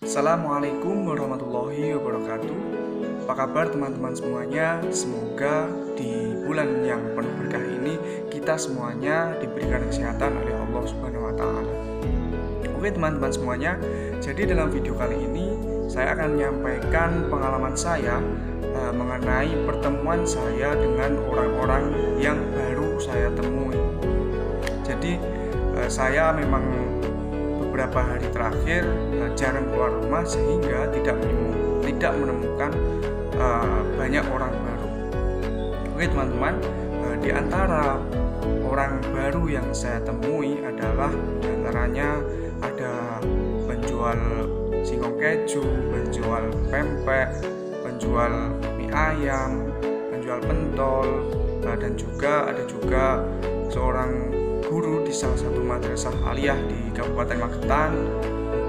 Assalamualaikum warahmatullahi wabarakatuh. Apa kabar teman-teman semuanya? Semoga di bulan yang penuh berkah ini kita semuanya diberikan kesehatan oleh Allah Subhanahu wa taala. Oke teman-teman semuanya, jadi dalam video kali ini saya akan menyampaikan pengalaman saya mengenai pertemuan saya dengan orang-orang yang baru saya temui. Jadi saya memang beberapa hari terakhir jarang keluar rumah sehingga tidak menemukan banyak orang baru. Oke teman-teman, di antara orang baru yang saya temui adalah diantaranya ada penjual singkong keju, penjual pempek, penjual mie ayam, penjual pentol, dan ada juga seorang guru di salah satu madrasah aliyah di Kabupaten Magetan.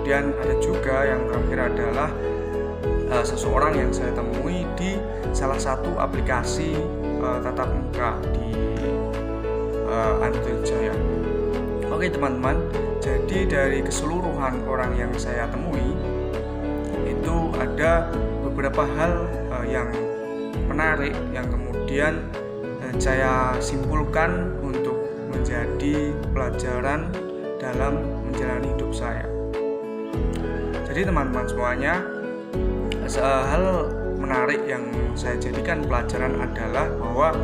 Kemudian ada juga yang terakhir adalah seseorang yang saya temui di salah satu aplikasi tatap muka di Android Jaya. Oke teman-teman, jadi dari keseluruhan orang yang saya temui itu ada beberapa hal yang menarik yang kemudian saya simpulkan untuk menjadi pelajaran dalam menjalani hidup saya. Jadi teman-teman semuanya, hal menarik yang saya jadikan pelajaran adalah bahwa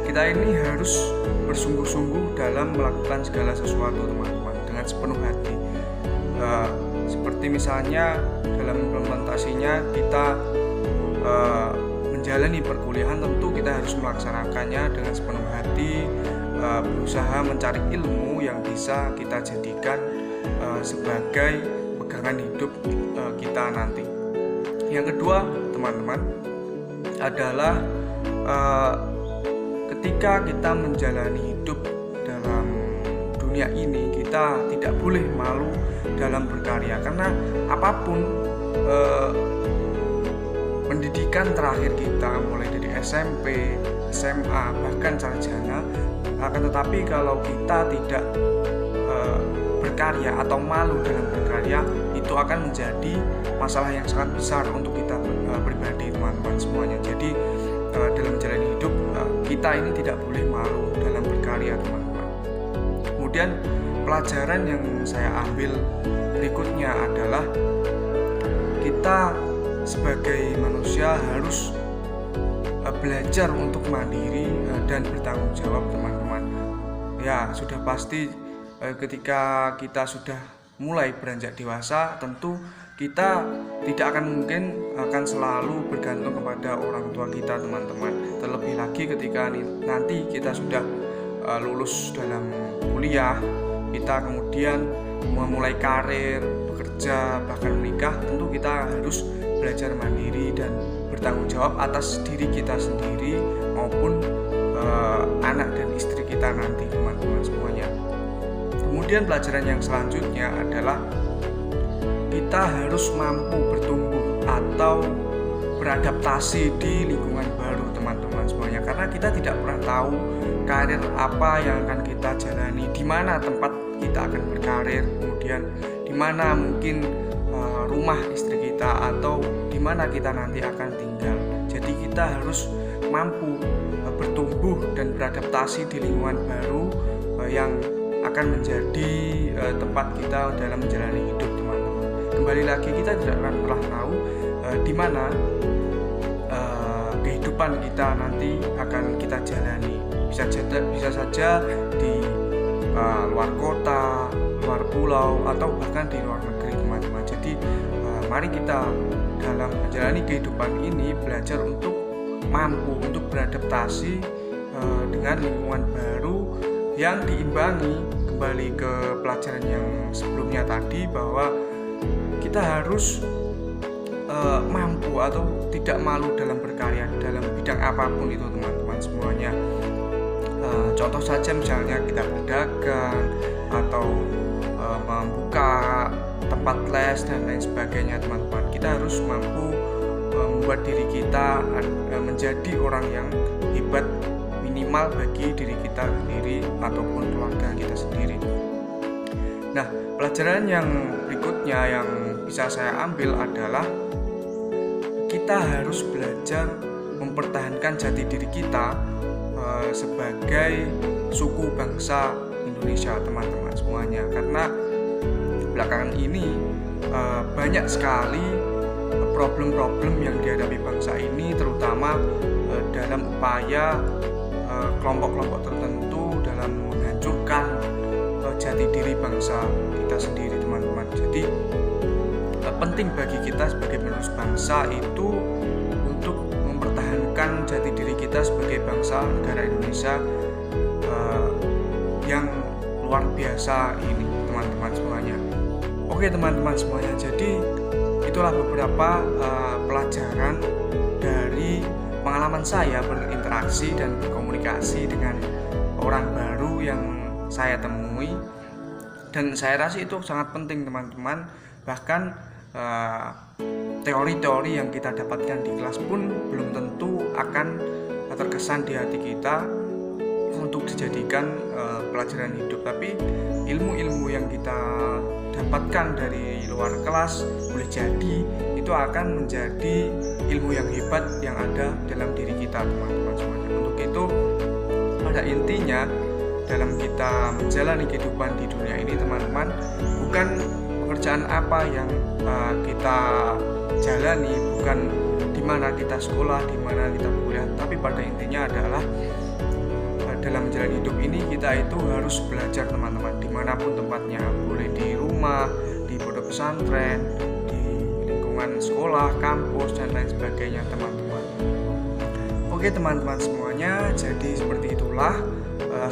kita ini harus bersungguh-sungguh dalam melakukan segala sesuatu teman-teman dengan sepenuh hati. Seperti misalnya dalam implementasinya kita menjalani perkuliahan, tentu kita harus melaksanakannya dengan sepenuh hati, berusaha mencari ilmu yang bisa kita jadikan sebagai pegangan hidup kita nanti. Yang kedua teman-teman adalah ketika kita menjalani hidup dalam dunia ini, kita tidak boleh malu dalam berkarya, karena apapun pendidikan terakhir kita mulai dari SMP, SMA, bahkan sarjana, akan tetapi kalau kita tidak berkarya atau malu dalam berkarya, itu akan menjadi masalah yang sangat besar untuk kita pribadi teman-teman semuanya. Jadi dalam menjalani hidup kita ini tidak boleh malu dalam berkarya teman-teman. Kemudian pelajaran yang saya ambil berikutnya adalah kita sebagai manusia harus belajar untuk mandiri dan bertanggung jawab teman-teman. Ya sudah pasti ketika kita sudah mulai beranjak dewasa, tentu kita tidak akan mungkin akan selalu bergantung kepada orang tua kita teman-teman. Terlebih lagi ketika nanti kita sudah lulus dalam kuliah, kita kemudian memulai karir, bekerja, bahkan menikah, tentu kita harus belajar mandiri dan bertanggung jawab atas diri kita sendiri maupun anak dan istri kita nanti teman-teman semuanya. Kemudian pelajaran yang selanjutnya adalah kita harus mampu bertumbuh atau beradaptasi di lingkungan baru teman-teman semuanya, karena kita tidak pernah tahu karir apa yang akan kita jalani, di mana tempat kita akan berkarir, kemudian di mana mungkin rumah istri kita, atau di mana kita nanti akan tinggal. Jadi kita harus mampu bertumbuh dan beradaptasi di lingkungan baru yang akan menjadi tempat kita dalam menjalani hidup teman-teman. Kembali lagi, kita tidak akan pernah tahu di mana kehidupan kita nanti akan kita jalani. Bisa saja di luar kota, luar pulau, atau bahkan di luar negeri teman-teman. Jadi mari kita dalam menjalani kehidupan ini belajar untuk mampu untuk beradaptasi dengan lingkungan baru yang diimbangi kembali ke pelajaran yang sebelumnya tadi, bahwa kita harus mampu atau tidak malu dalam berkarya dalam bidang apapun itu teman-teman semuanya. Contoh saja misalnya kita berdagang atau membuka tempat les dan lain sebagainya teman-teman. Kita harus mampu membuat diri kita menjadi orang yang hebat, minimal bagi diri kita sendiri ataupun keluarga kita sendiri. Nah, pelajaran yang berikutnya yang bisa saya ambil adalah kita harus belajar mempertahankan jati diri kita sebagai suku bangsa Indonesia, teman-teman semuanya. Karena belakangan ini banyak sekali problem-problem yang dihadapi bangsa ini, terutama dalam upaya kelompok-kelompok tertentu dalam menghancurkan jati diri bangsa kita sendiri, teman-teman. Jadi penting bagi kita sebagai penerus bangsa itu untuk mempertahankan jati diri kita sebagai bangsa negara Indonesia yang luar biasa ini, teman-teman semuanya. Oke, teman-teman semuanya, jadi itulah beberapa pelajaran dari pengalaman saya berinteraksi dan berkomunikasi dengan orang baru yang saya temui, dan saya rasa itu sangat penting, teman-teman. Bahkan teori-teori yang kita dapatkan di kelas pun belum tentu akan terkesan di hati kita untuk dijadikan pelajaran hidup, tapi ilmu-ilmu yang kita dapatkan dari luar kelas boleh jadi itu akan menjadi ilmu yang hebat yang ada dalam diri kita, teman-teman semuanya. Untuk itu, pada intinya dalam kita menjalani kehidupan di dunia ini, teman-teman, bukan pekerjaan apa yang kita jalani, bukan di mana kita sekolah, di mana kita kuliah, tapi pada intinya adalah dalam menjalani hidup ini kita itu harus belajar, teman-teman, dimanapun tempatnya, boleh di rumah, di pondok pesantren, di lingkungan sekolah, kampus, dan lain sebagainya, teman-teman. Oke, teman-teman semuanya, jadi seperti itulah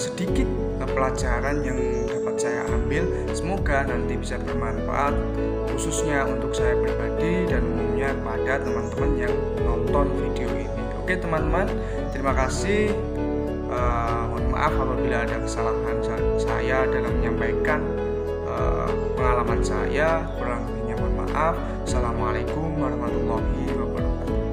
sedikit pelajaran yang dapat saya ambil. Semoga nanti bisa bermanfaat, khususnya untuk saya pribadi dan umumnya pada teman-teman yang nonton video ini. Oke, teman-teman, terima kasih. Mohon maaf apabila ada kesalahan saya dalam menyampaikan pengalaman saya, kurang lebihnya mohon maaf. Assalamualaikum warahmatullahi wabarakatuh.